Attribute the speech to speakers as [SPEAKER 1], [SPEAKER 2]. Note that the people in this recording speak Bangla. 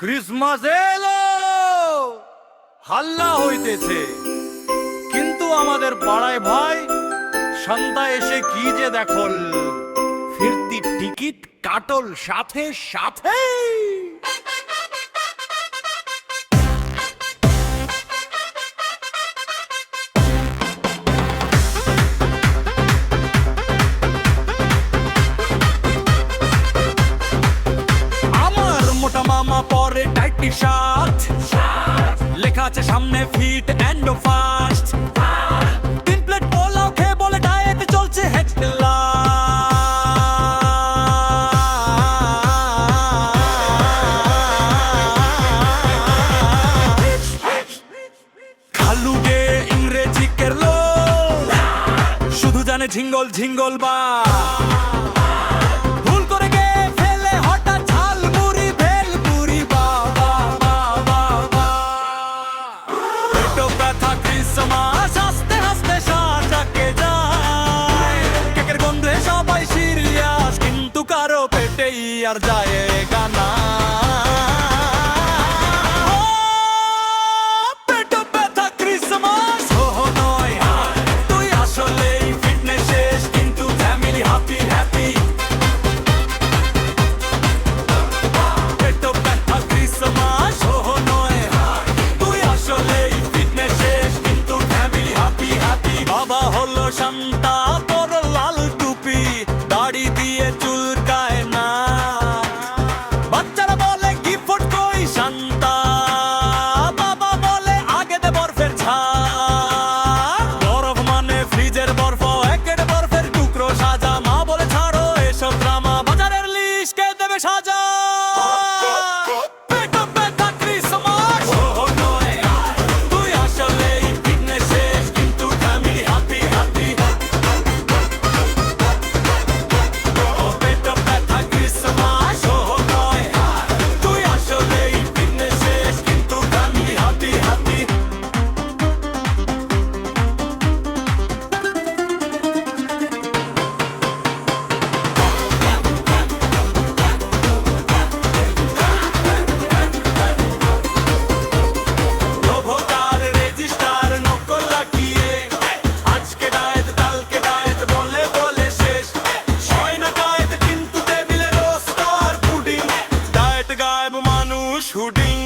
[SPEAKER 1] ক্রিসমাস এলো, হাল্লা হইতেছে, কিন্তু আমাদের পাড়ায় ভাই সন্ধ্যা এসে কি যে দেখল, ফিরতি টিকিট কাটল সাথে সাথে। আমার মোটা মামা পরে টাইট টি শার্ট, লেখা আছে সামনে ফিট এন্ড ফাস্ট। তিন প্লেট পোলাও খেয়ে বলে ডায়েট চলছে হেডলা। খালু গে ইংরেজি কেরলো, শুধু জানে ঝিঙ্গল ঝিঙ্গল বা। ভুল করে গে ফেলে হঠাৎ ঝাল মুড়ি ভেল পুরি বাবা বাবা বাবা। পেটো ব্যথা ক্রিসমাস হাসতে হাসতে সাজাকে যায়। কেকের গন্ধে সবাই সিরিয়াস, কিন্তু কারো পেটেই আর যায় গানা। পেটো ব্যথা ক্রিসমাস হো নয়, তুই আসলেই ফিটনেস শেষ, কিন্তু ফ্যামিলি হ্যাপি হ্যাপি। পেটো ব্যথা ক্রিসমাস হো নয়, তুই আসলেই ফিটনেস শেষ, কিন্তু ফ্যামিলি হ্যাপি হ্যাপি। বাবা হলো শান্তা, তোর লাল টুপি, দাড়ি দিয়ে চুলকায় না। বাচ্চারা বলে গিফট কই শান্তা, বাবা বলে আগে দে বরফের ছাড়। বরফ মানে ফ্রিজের বরফ, একের বরফের টুকরো সাজা। মা বলে ছাড়ো এসব ড্রামা, বাজারের লিস্ট কে দেবে সাজা। পেটো ব্যথা ক্রিসমাস হো নয়, তুই আসলেই ফিটনেস শেষ, কিন্তু ফ্যামিলি হ্যাপি হ্যাপি। পেটো ব্যথা ক্রিসমাস হো নয়, তুই আসলেই ফিটনেস শেষ, কিন্তু ফ্যামিলি হ্যাপি হ্যাপি। লোভতার রেজিস্টার নকল লাগিয়ে, আজকে ডায়েট কালকে ডায়েট বলে বলে শেষ। হয় না ডায়েট কিন্তু টেবিলে রোস্ট আর পুডিং, ডায়েট গায়েব মানুষ হুডিং।